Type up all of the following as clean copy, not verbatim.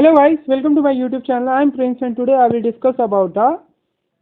Hello guys, welcome to my YouTube channel. I am Prince and today I will discuss about the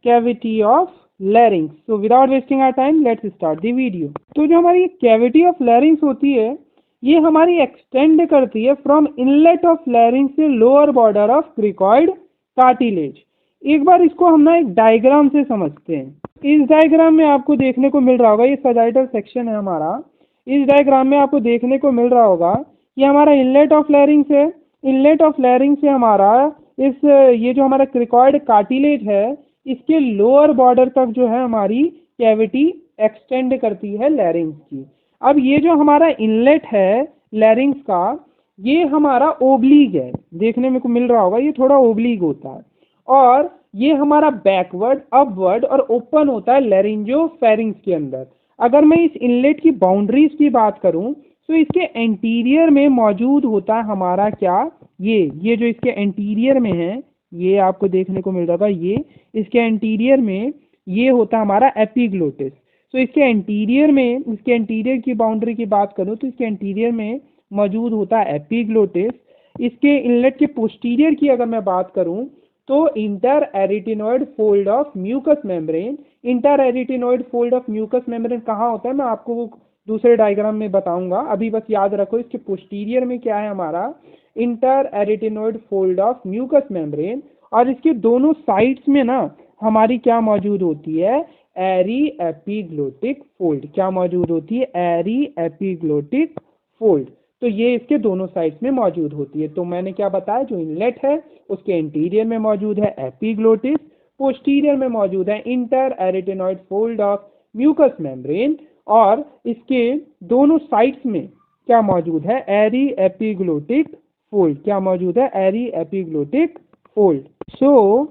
cavity of larynx. So without wasting our time, let's start the video. तो जो हमारी cavity of larynx होती है, ये हमारी extend करती है from inlet of larynx से lower border of cricoid cartilage. एक बार इसको हम ना एक डायग्राम से समझते हैं. इस डायग्राम में आपको देखने को मिल रहा होगा, ये सजाइटल सेक्शन है हमारा. इस डायग्राम में आपको देखने को मिल रहा होगा कि हमारा इनलेट ऑफ लैरिंग्स है. इनलेट ऑफ लैरिंग्स से हमारा ये जो हमारा क्रिकॉइड कार्टिलेज है, इसके लोअर बॉर्डर तक जो है हमारी कैविटी एक्सटेंड करती है लैरिंग्स की. अब ये जो हमारा इनलेट है लैरिंग्स का, ये हमारा ओब्लीग है. देखने में को मिल रहा होगा, ये थोड़ा ओब्लीग होता है और ये हमारा बैकवर्ड, अपवर्ड और ओपन होता है लैरिंजोफेरिंक्स के अंदर. अगर मैं इस इनलेट की बाउंड्रीज की बात करूं तो इसके एंटीरियर में मौजूद होता है हमारा क्या, ये जो इसके एंटीरियर में है, ये आपको देखने को मिल रहा था, ये इसके एंटीरियर में ये होता है हमारा एपिग्लोटिस. तो इसके एंटीरियर की बाउंड्री की बात करूं तो इसके एंटीरियर में मौजूद होता है एपिग्लोटिस. इसके इनलेट के पोस्टीरियर की अगर मैं बात करूं तो inter एरिटिनॉइड fold of mucous membrane. Inter एरिटिनॉइड fold of mucous membrane कहाँ होता है मैं आपको दूसरे डायग्राम में बताऊंगा. अभी बस याद रखो इसके पोस्टीरियर में क्या है हमारा inter एरिटिनॉइड fold of mucous membrane, और इसके दोनों साइड्स में ना हमारी क्या मौजूद होती है, एरी एपिग्लोटिक फोल्ड. क्या मौजूद होती है, एरी एपिग्लोटिक फोल्ड. तो ये इसके दोनों साइड्स में मौजूद होती है. तो मैंने क्या बताया, जो इनलेट है उसके इंटीरियर में मौजूद है एपिग्लोटिस, पोस्टीरियर में मौजूद है inter एरिटिनॉइड fold of mucous membrane, और इसके दोनों साइड्स में क्या मौजूद है, एरी एपिग्लोटिक फोल्ड. क्या मौजूद है, aryepiglottic fold. So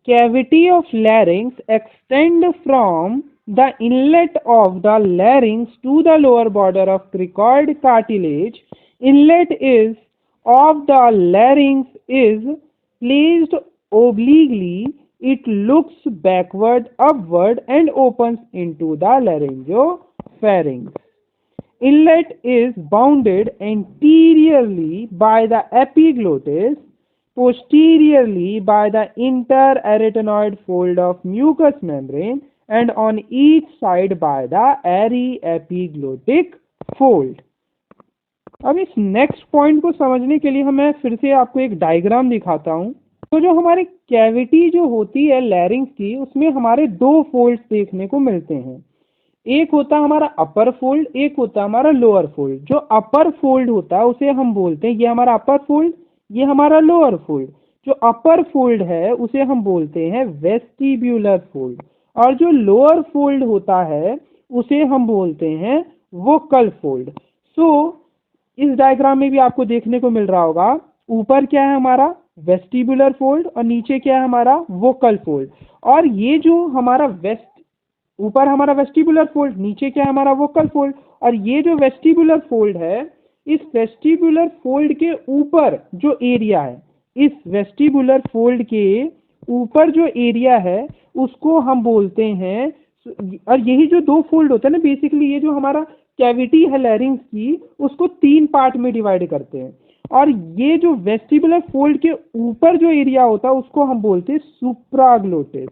cavity of larynx extend from the inlet of the larynx to the lower border of cricoid cartilage. Inlet is of the larynx is placed obliquely. It looks backward, upward and opens into the laryngopharynx. Inlet is bounded anteriorly by the epiglottis, posteriorly by the interarytenoid fold of mucous membrane, and on each side by the airy epiglottic fold. अब इस next point को समझने के लिए मैं फिर से आपको एक डायग्राम दिखाता हूं. तो जो हमारी कैविटी जो होती है लैरिंग्स की, उसमें हमारे दो फोल्ड्स देखने को मिलते हैं. एक होता है हमारा अपर फोल्ड, एक होता है हमारा लोअर फोल्ड. जो अपर फोल्ड होता है उसे हम बोलते हैं, ये हमारा अपर फोल्ड, ये हमारा लोअर फोल्ड. जो अपर फोल्ड है उसे हम बोलते हैं वेस्टिब्यूलर फोल्ड, और जो लोअर फोल्ड होता है उसे हम बोलते हैं वोकल फोल्ड. सो इस डायग्राम में भी आपको देखने को मिल रहा होगा, ऊपर क्या है हमारा वेस्टिबुलर फोल्ड और नीचे क्या है हमारा वोकल फोल्ड. और ये जो हमारा ऊपर हमारा वेस्टिबुलर फोल्ड, नीचे क्या है हमारा वोकल फोल्ड. और ये जो वेस्टिबुलर फोल्ड है, इस वेस्टिबुलर फोल्ड के ऊपर जो एरिया है, इस वेस्टिबुलर फोल्ड के ऊपर जो एरिया है उसको हम बोलते हैं, और यही जो दो फोल्ड होते हैं ना, बेसिकली ये जो हमारा कैविटी है लैरिंग्स की, उसको तीन पार्ट में डिवाइड करते हैं. और ये जो वेस्टिबुलर फोल्ड के ऊपर जो एरिया होता है उसको हम बोलते हैं सुप्राग्लोटिस.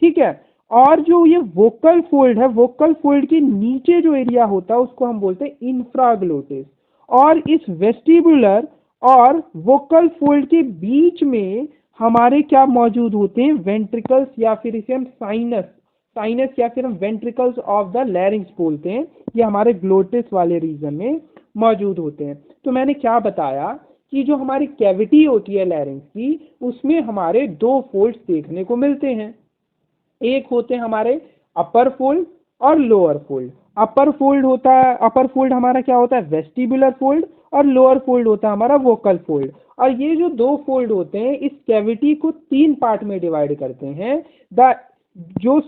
ठीक है. और जो ये वोकल फोल्ड है, वोकल फोल्ड के नीचे जो एरिया होता है उसको हम बोलते हैं इंफ्राग्लोटिस. और इस वेस्टिबुलर और वोकल फोल्ड के बीच में हमारे क्या मौजूद होते हैं, वेंट्रिकल्स, या फिर इसे हम साइनस या फिर हम वेंट्रिकल्स ऑफ द लैरिंक्स बोलते हैं. ये हमारे ग्लोटिस वाले रीजन में मौजूद होते हैं. तो मैंने क्या बताया कि जो हमारी कैविटी होती है लैरिंक्स की, उसमें हमारे दो फोल्ड्स देखने को मिलते हैं. एक होते हैं हमारे अपर फोल्ड और लोअर फोल्ड. अपर फोल्ड हमारा क्या होता है, वेस्टिबुलर फोल्ड, और लोअर फोल्ड होता है हमारा वोकल फोल्ड. और ये जो दो फोल्ड होते हैं इस कैविटी को तीन पार्ट में डिवाइड करते हैं. जो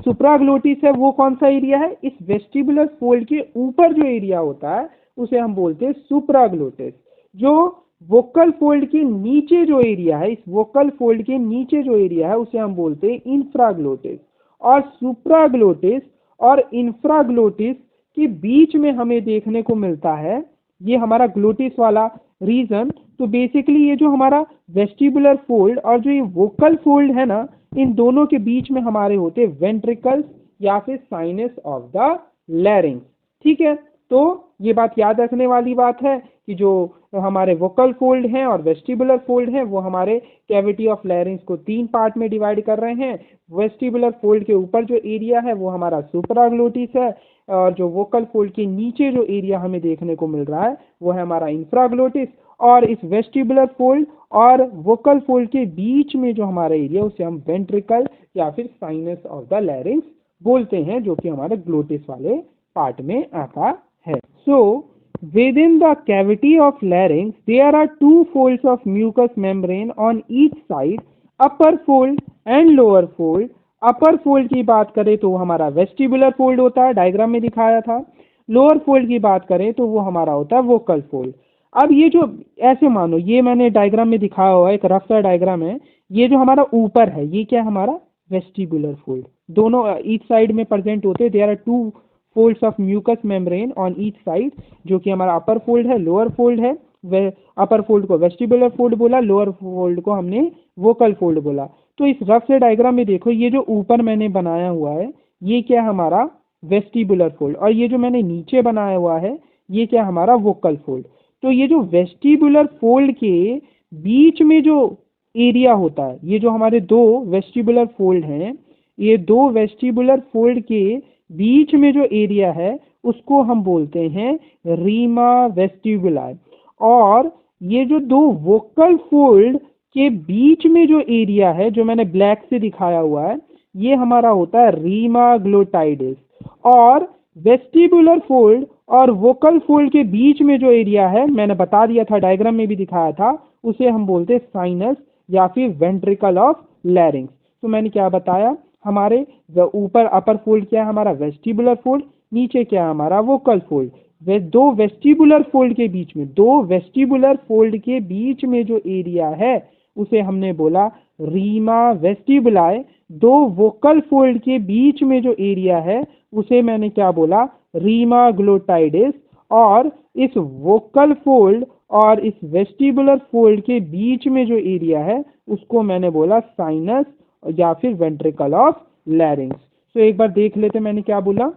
सुप्राग्लोटिस है वो कौन सा एरिया है, इस वेस्टिबुलर फोल्ड के ऊपर जो एरिया होता है उसे हम बोलते हैं सुप्राग्लोटिस. जो वोकल फोल्ड के नीचे जो एरिया है, इस वोकल फोल्ड के नीचे जो एरिया है उसे हम बोलते हैं इंफ्राग्लोटिस. और सुप्राग्लोटिस और इंफ्राग्लोटिस के बीच में हमें देखने को मिलता है ये हमारा ग्लोटिस वाला रीजन। तो बेसिकली ये जो हमारा वेस्टिबुलर फोल्ड और जो ये वोकल फोल्ड है ना, इन दोनों के बीच में हमारे होते वेंट्रिकल्स या फिर साइनस ऑफ द लैरिंग्स। ठीक है, तो ये बात याद रखने वाली बात है कि जो हमारे वोकल फोल्ड हैं और वेस्टिबुलर फोल्ड हैं वो हमारे कैविटी ऑफ लैरिंग्स को 3 पार्ट में डिवाइड कर रहे हैं। वेस्टिबुलर फोल्ड के ऊपर जो एरिया है वो हमारा सुप्राग्लोटिस है, और जो वोकल फोल्ड के नीचे जो एरिया हमें देखने को मिल रहा है वो है हमारा इंफ्राग्लोटिस। और इस वेस्टिबुलर फोल्ड और वोकल फोल्ड के बीच में जो हमारा एरिया उसे हम वेंट्रिकल या फिर साइनस ऑफ द लैरिंग्स बोलते हैं, जो कि हमारे ग्लोटिस वाले पार्ट में आता है। सो within the cavity of larynx there are two folds of mucous membrane on each side, upper fold and lower fold। Upper fold की बात करें तो वो हमारा वेस्टिबुलर फोल्ड होता है, डायग्राम में दिखाया था। लोअर फोल्ड की बात करें तो वो हमारा होता है वोकल फोल्ड। अब ये जो ऐसे मानो, ये मैंने डायग्राम में दिखाया हुआ एक रफ सा डायग्राम है, ये जो हमारा ऊपर है ये क्या है हमारा वेस्टिबुलर फोल्ड, दोनों ईच साइड में प्रेजेंट होते हैं। There are two folds of mucous membrane on each side, जो कि हमारा अपर फोल्ड है, लोअर फोल्ड है। अपर फोल्ड को वेस्टिबुलर फोल्ड बोला, लोअर फोल्ड को हमने वोकल फोल्ड बोला। तो इस रफ से डायग्राम में देखो, ये जो ऊपर मैंने बनाया हुआ है ये क्या है हमारा वेस्टिबुलर फोल्ड, और ये जो मैंने नीचे बनाया हुआ है ये क्या हमारा वोकल फोल्ड। तो ये जो वेस्टिबुलर फोल्ड के बीच में जो एरिया होता है, ये जो हमारे दो वेस्टिबुलर फोल्ड हैं, ये दो वेस्टिबुलर फोल्ड के बीच में जो एरिया है उसको हम बोलते हैं रीमा वेस्टिबुलाई। और ये जो दो वोकल फोल्ड के बीच में जो एरिया है जो मैंने ब्लैक से दिखाया हुआ है ये हमारा होता है रीमा ग्लोटाइडिस। और वेस्टिबुलर फोल्ड और वोकल फोल्ड के बीच में जो एरिया है मैंने बता दिया था, डायग्राम में भी दिखाया था, उसे हम बोलते हैं साइनस या फिर वेंट्रिकल ऑफ लैरिंग्स। तो मैंने क्या बताया, हमारे ऊपर अपर फोल्ड क्या है हमारा वेस्टिबुलर फोल्ड, नीचे क्या है हमारा वोकल फोल्ड। दो वेस्टिबुलर फोल्ड के बीच में, दो वेस्टिबुलर फोल्ड के बीच में जो एरिया है उसे हमने बोला रीमा वेस्टिबुलाई। दो वोकल फोल्ड के बीच में जो एरिया है उसे मैंने क्या बोला, रीमा ग्लोटाइडिस। और इस वोकल फोल्ड और इस वेस्टिबुलर फोल्ड के बीच में जो एरिया है उसको मैंने बोला साइनस या फिर वेंट्रिकल ऑफ लैरिंग्स। तो एक बार देख लेते मैंने क्या बोला।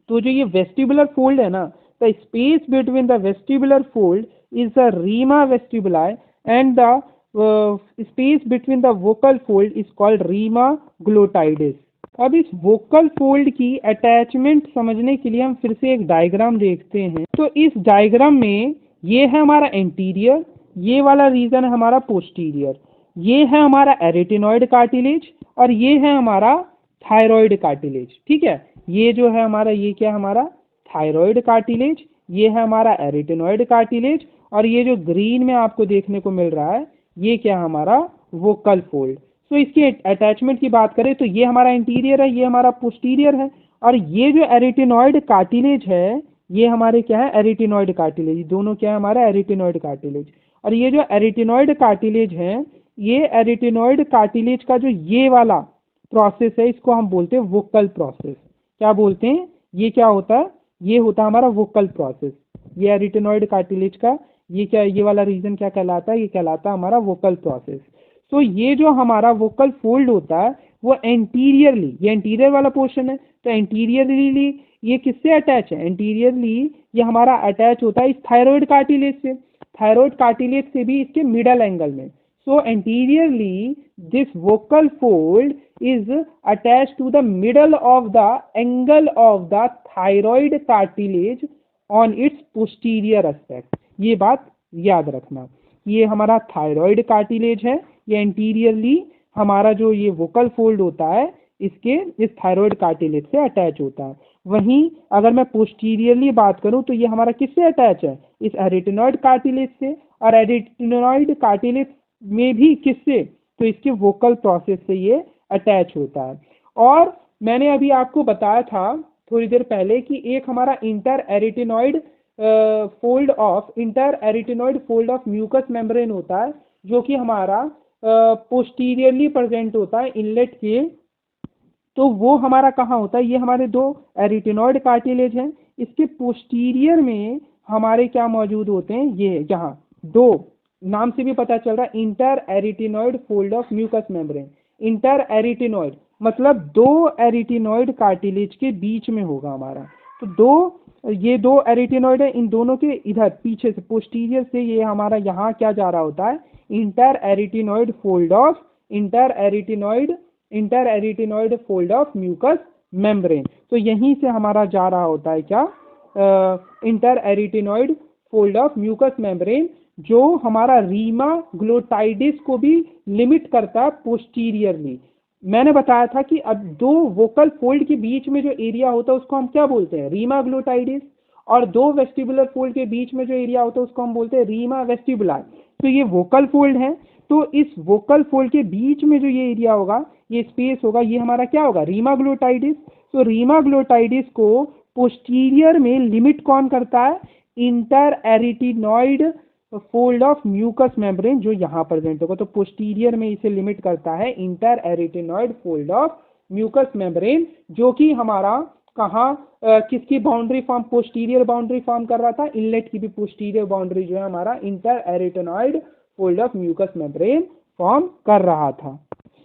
तो जो ये वेस्टिबुलर फोल्ड है ना, the space between the vestibular fold is the rima vestibuli and the space between the vocal fold is called rima glottidis. अब इस वोकल फोल्ड की अटैचमेंट समझने के लिए हम फिर से एक डायग्राम देखते हैं। तो इस डायग्राम में ये है हमारा एंटीरियर, ये वाला रीजन है हमारा पोस्टीरियर, ये है हमारा एरिटिनॉइड कार्टिलेज और ये है हमारा थायराइड कार्टिलेज। ठीक है, ये जो है हमारा, ये क्या हमारा थायराइड कार्टिलेज, ये है हमारा एरिटिनॉइड कार्टिलेज, और ये जो ग्रीन में आपको देखने को मिल रहा है ये क्या हमारा वोकल फोल्ड। तो इसके अटैचमेंट की बात करें तो ये हमारा इंटीरियर है, ये हमारा पोस्टीरियर है, और ये जो एरिटिनॉइड कार्टिलेज है ये हमारे क्या है एरिटिनॉइड कार्टिलेज, दोनों क्या है हमारा एरिटिनॉइड कार्टिलेज। और ये जो एरिटिनॉइड कार्टिलेज है, ये एरिटिनॉइड कार्टिलेज का जो ये वाला प्रोसेस है इसको हम बोलते हैं वोकल प्रोसेस। क्या बोलते हैं, ये क्या होता है, ये होता है हमारा वोकल प्रोसेस। ये एरिटिनॉइड कार्टिलेज का ये क्या, ये वाला रीजन क्या कहलाता है, ये कहलाता है हमारा वोकल प्रोसेस। तो ये जो हमारा वोकल फोल्ड होता है वो एंटीरियरली, ये एंटीरियर वाला पोर्शन है, तो एंटीरियरली ये किससे अटैच है, एंटीरियरली ये हमारा अटैच होता है इस थायराइड कार्टिलेज से, थायराइड कार्टिलेज से भी इसके मिडल एंगल में। So anteriorly this vocal fold is attached to the middle of the angle of the thyroid cartilage on its posterior aspect। ये बात याद रखना, ये हमारा थायराइड कार्टिलेज है, ये एंटीरियरली हमारा जो ये वोकल फोल्ड होता है इसके इस थायराइड कार्टिलेज से अटैच होता है। वहीं अगर मैं पोस्टीरियरली बात करूं तो ये हमारा किससे अटैच है, इस एरिटिनॉइड कार्टिलेज से, और एरिटिनॉइड कार्टिलेज में भी किससे, तो इसके वोकल प्रोसेस से ये अटैच होता है। और मैंने अभी आपको बताया था थोड़ी देर पहले कि एक हमारा inter एरिटिनॉइड fold of mucous membrane होता है जो कि हमारा पोस्टीरियरली प्रेजेंट होता है इनलेट के। तो वो हमारा कहाँ होता है, ये हमारे दो एरिटिनॉइड कार्टिलेज हैं, इसके पोस्टीरियर में हमारे क्या मौजूद होते हैं, ये यहाँ दो, नाम से भी पता चल रहा है, inter एरिटिनॉइड fold of mucous membrane. Inter arytenoid मतलब दो एरिटिनॉइड कार्टिलेज के बीच में होगा हमारा। तो ये दो एरिटिनॉइड है, इन दोनों के इधर पीछे से पोस्टीरियर से ये हमारा यहाँ क्या जा रहा होता है, inter एरिटिनॉइड fold of mucous membrane. तो यहीं से हमारा जा रहा होता है क्या, inter एरिटिनॉइड fold of mucous membrane, जो हमारा रीमा ग्लोटाइडिस को भी लिमिट करता है पोस्टीरियरली। मैंने बताया था कि अब दो वोकल फोल्ड के बीच में जो एरिया होता है उसको हम क्या बोलते हैं, रीमा ग्लोटाइडिस, और दो वेस्टिबुलर फोल्ड के बीच में जो एरिया होता है उसको हम बोलते हैं रीमा वेस्टिबुलर। तो ये वोकल फोल्ड है, तो इस वोकल फोल्ड के बीच में जो ये एरिया होगा, ये स्पेस होगा, ये हमारा क्या होगा, रीमा ग्लोटाइडिस। तो रीमा ग्लोटाइडिस को पोस्टीरियर में लिमिट कौन करता है, inter एरिटिनॉइड fold of mucous membrane, जो यहाँ प्रेजेंट होगा। तो पोस्टीरियर में इसे लिमिट करता है inter एरिटिनॉइड fold of mucous membrane, जो कि हमारा कहाँ किसकी boundary form, posterior boundary form कर रहा था, इनलेट की भी पोस्टीरियर बाउंड्री जो है हमारा inter एरिटिनॉइड fold of mucous membrane form कर रहा था।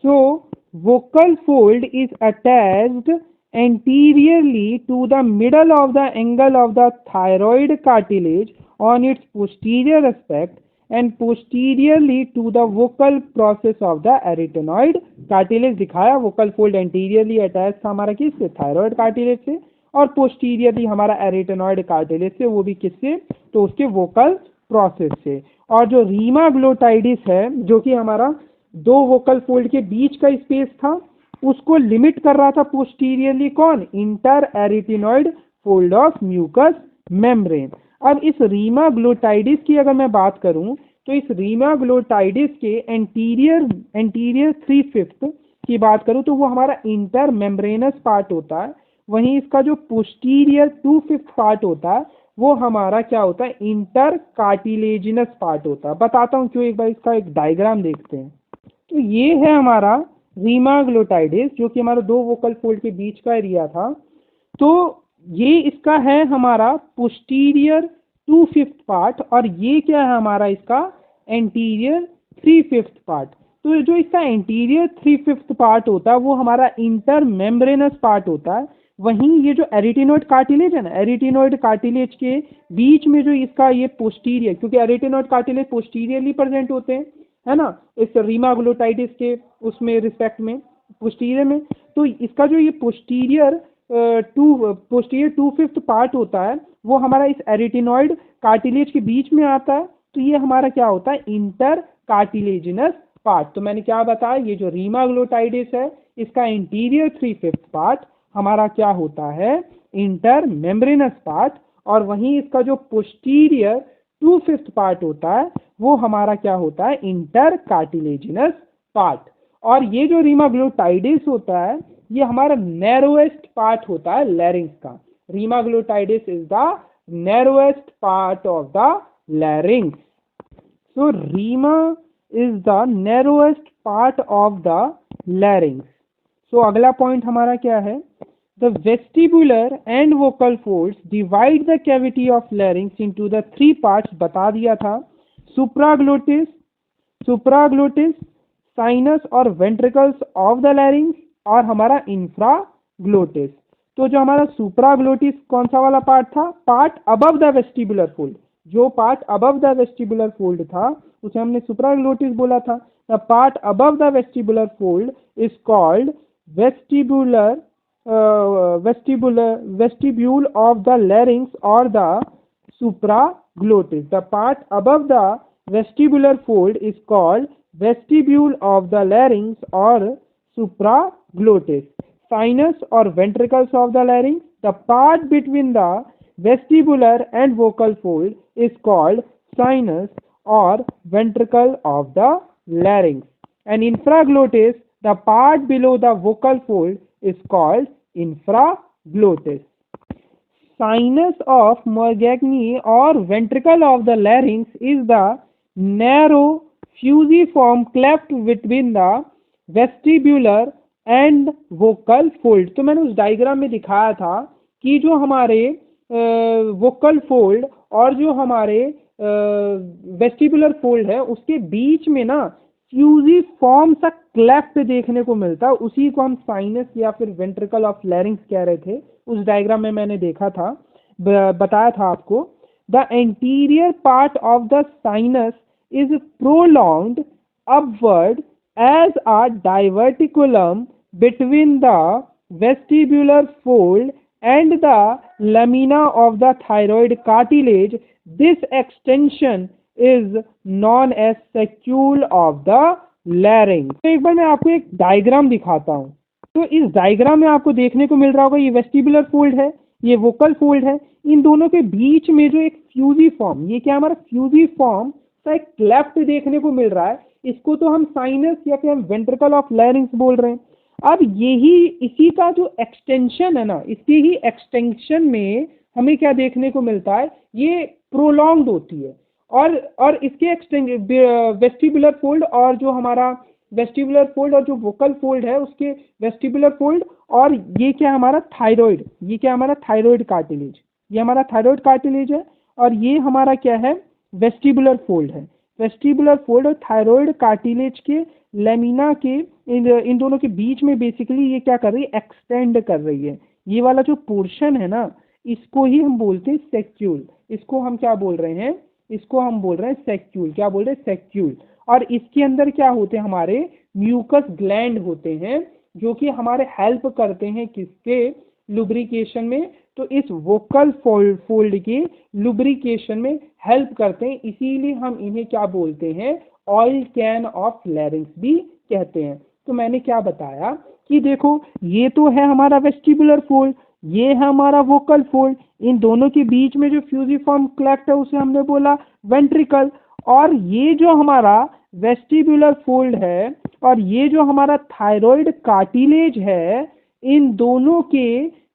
So vocal fold is attached anteriorly to the middle of the angle of the thyroid cartilage on its posterior aspect and posteriorly to the vocal process of the arytenoid cartilage। दिखाया vocal fold anteriorly attached था हमारा किससे, thyroid cartilage से, और posteriorly हमारा arytenoid cartilage से, वो भी किससे, तो उसके vocal process से। और जो रीमा ग्लोटाइडिस है, जो कि हमारा दो vocal fold के बीच का स्पेस था, उसको लिमिट कर रहा था पोस्टीरियरली कौन, inter एरिटिनॉइड fold of mucous membrane. अब इस रीमा ग्लोटाइडिस की अगर मैं बात करूं, तो इस रीमा ग्लोटाइडिस के एंटीरियर 3/5 की बात करूं तो वो हमारा इंटर मेम्ब्रेनस पार्ट होता है। वहीं इसका जो पोस्टीरियर 2/5 पार्ट होता है वो हमारा क्या होता है, इंटर कार्टिलेजिनस पार्ट होता है। बताता हूँ क्यों, एक बार इसका एक डायग्राम देखते हैं। तो ये है हमारा रीमा ग्लोटाइडिस, जो कि हमारा दो वोकल फोल्ड के बीच का एरिया था। तो ये इसका है हमारा पोस्टीरियर 2/5 पार्ट, और ये क्या है हमारा इसका एंटीरियर 3/5 पार्ट। तो जो इसका एंटीरियर 3/5 पार्ट होता है वो हमारा इंटर मेम्ब्रेनस पार्ट होता है। वहीं ये जो एरिटिनॉइड कार्टिलेज है ना, एरिटिनॉइड कार्टिलेज के बीच में जो इसका ये पोस्टीरियर, क्योंकि एरिटिनॉइड कार्टिलेज पोस्टीरियरली प्रेजेंट होते हैं, है ना, इस रीमा ग्लोटाइडिस के उसमें रिस्पेक्ट में पोस्टीरियर में। तो इसका जो ये पोस्टीरियर 2/5 पार्ट होता है वो हमारा इस एरिटिनॉइड कार्टिलेज के बीच में आता है। तो ये हमारा क्या होता है, इंटर कार्टिलेजिनस पार्ट। तो मैंने क्या बताया, ये जो रीमा ग्लोटाइडिस है इसका इंटीरियर 3/5 पार्ट हमारा क्या होता है, इंटर मेम्ब्रेनस पार्ट, और वहीं इसका जो पोस्टीरियर 2/5 पार्ट होता है वो हमारा क्या होता है, इंटर कार्टिलेजिनस पार्ट। और ये जो रीमा ग्लोटाइडिस होता है ये हमारा नैरोएस्ट पार्ट होता है लैरिंक्स का। Rima glottidis is the narrowest part of the larynx. So rima is the narrowest part of the larynx. So अगला पॉइंट हमारा क्या है, The vestibular and vocal folds divide the cavity of larynx into the 3 parts, बता दिया था, supraglottis, sinus और ventricles of the larynx, और हमारा infraglottis। तो जो हमारा supraglottis कौन सा वाला पार्ट था, part above the vestibular fold, जो part above the vestibular fold था उसे हमने supraglottis बोला था। The part above the vestibular fold is called vestibule of the larynx or the supraglottis. The part above the vestibular fold is called vestibule of the larynx or supraglottis. Sinus or ventricles of the larynx. The part between the vestibular and vocal fold is called sinus or ventricle of the larynx. And infraglottis, the part below the vocal fold, is called infraglottis. Sinus of Morgagni or ventricle of the larynx is the narrow fusiform cleft between the vestibular and vocal fold। तो मैंने उस diagram में दिखाया था कि जो हमारे vocal fold और जो हमारे वेस्टिबुलर फोल्ड है उसके बीच में ना फ्यूजिफॉर्म सा क्लेफ्ट देखने को मिलता है, उसी को हम साइनस या फिर वेंट्रिकल ऑफ लैरिंग्स कह रहे थे। उस डायग्राम में मैंने देखा था, बताया था आपको। The anterior part of the sinus is prolonged upward as a diverticulum between the vestibular fold and the lamina of the thyroid cartilage. This extension is known as saccule of the larynx. तो एक बार मैं आपको एक diagram दिखाता हूँ। तो इस diagram में आपको देखने को मिल रहा होगा, ये वेस्टिबुलर फोल्ड है, ये वोकल फोल्ड है। इन दोनों के बीच में जो एक फ्यूजिफॉर्म, ये क्या हमारा फ्यूजिफॉर्म सा एक क्लेफ्ट देखने को मिल रहा है, इसको तो हम साइनस या फिर हम वेंट्रिकल ऑफ लैरिंक्स बोल रहे हैं। अब यही इसी का जो एक्सटेंशन है ना, इसके ही एक्सटेंशन में हमें क्या देखने को मिलता है, ये प्रोलॉन्ग्ड होती है। और इसके वेस्टिबुलर फोल्ड और जो हमारा वेस्टिबुलर फोल्ड और जो वोकल फोल्ड है उसके वेस्टिबुलर फोल्ड, और ये क्या हमारा थायराइड, ये क्या हमारा थायराइड कार्टिलेज, ये हमारा थायराइड कार्टिलेज है, और ये हमारा क्या है, वेस्टिबुलर फोल्ड है। वेस्टिबुलर फोल्ड और थायराइड कार्टिलेज के लेमिना के इन दोनों के बीच में बेसिकली ये क्या कर रही है, एक्सटेंड कर रही है। ये वाला जो पोर्शन है ना, इसको ही हम बोलते हैं सेक्यूल। इसको हम क्या बोल रहे हैं, इसको हम बोल रहे हैं सेक्यूल। क्या बोल रहे हैं, सेक्यूल। और इसके अंदर क्या होते हैं, हमारे म्यूकस ग्लैंड होते हैं जो कि हमारे हेल्प करते हैं किसके, लुब्रिकेशन में। तो इस वोकल फोल्ड के लुब्रिकेशन में हेल्प करते हैं, इसीलिए हम इन्हें क्या बोलते हैं, ऑयल कैन ऑफ लैरिंक्स भी कहते हैं। तो मैंने क्या बताया कि देखो, ये तो है हमारा वेस्टिबुलर फोल्ड, ये है हमारा वोकल फोल्ड, इन दोनों के बीच में जो फ्यूजिफॉर्म क्लेफ्ट है उसे हमने बोला वेंट्रिकल। और ये जो हमारा वेस्टिबुलर फोल्ड है और ये जो हमारा थायराइड कार्टिलेज है, इन दोनों के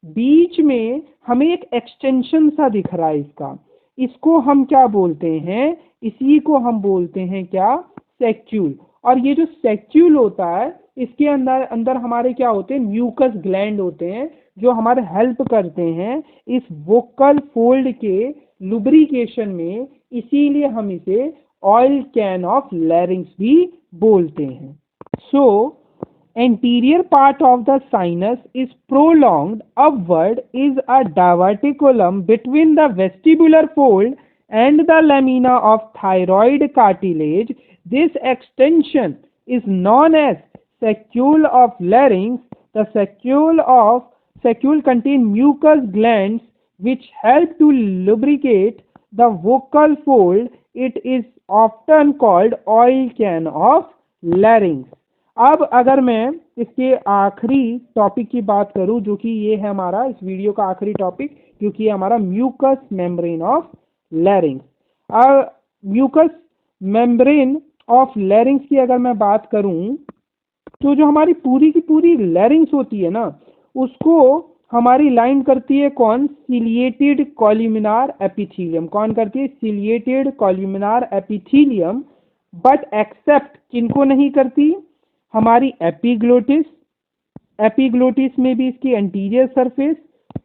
बीच में हमें एक एक्सटेंशन सा दिख रहा है इसका, इसको हम क्या बोलते हैं, इसी को हम बोलते हैं क्या, सेक्यूल। और ये जो सेक्यूल होता है इसके अंदर हमारे क्या होते हैं, म्यूकस ग्लैंड होते हैं जो हमारे हेल्प करते हैं इस वोकल फोल्ड के लुब्रिकेशन में, इसीलिए हम इसे ऑयल कैन ऑफ लैरिंक्स भी बोलते हैं। सो anterior part of the sinus is prolonged upward is a diverticulum between the vestibular fold and the lamina of thyroid cartilage. This extension is known as saccule of larynx. The saccule contain mucous glands which help to lubricate the vocal fold. It is often called oil can of larynx. अब अगर मैं इसके आखिरी topic की बात करूं, जो कि ये है हमारा इस वीडियो का आखिरी टॉपिक, क्योंकि ये हमारा mucous membrane of larynx. Mucous membrane of larynx की अगर मैं बात करूं, तो जो हमारी पूरी की पूरी लैरिंक्स होती है ना, उसको हमारी लाइन करती है कौन, सिलिएटेड कॉल्यूमिनार एपिथेलियम। कौन करती है, ciliated columnar epithelium. But except किनको नहीं करती, हमारी एपिग्लोटिस। एपिग्लोटिस में भी इसकी एंटीरियर सरफेस,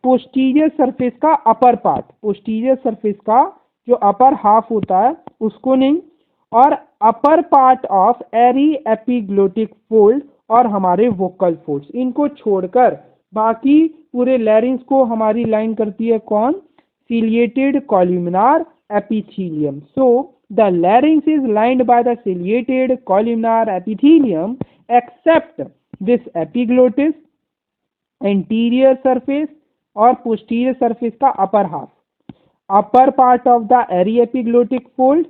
पोस्टीरियर सरफेस का अपर पार्ट, पोस्टीरियर सरफेस का जो अपर हाफ होता है उसको नहीं, और upper part of aryepiglottic fold और हमारे वोकल फोल्ड्स, इनको छोड़कर बाकी पूरे लैरिंग्स को हमारी लाइन करती है कौन, ciliated columnar epithelium. So the larynx is lined by the ciliated columnar epithelium except this epiglottis, anterior surface और posterior surface का upper half, upper part of the aryepiglottic fold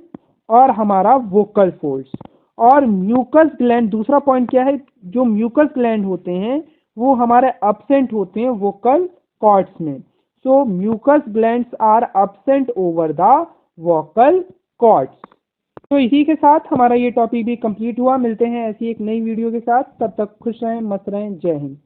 और हमारा vocal folds। और mucus gland, दूसरा point क्या है, जो mucus gland होते हैं वो हमारे absent होते हैं वोकल कॉर्ड्स में। So mucus glands are absent over the vocal cords. तो इसी के साथ हमारा ये टॉपिक भी कंप्लीट हुआ। मिलते हैं ऐसी एक नई वीडियो के साथ, तब तक खुश रहें, मस्त रहें। जय हिंद।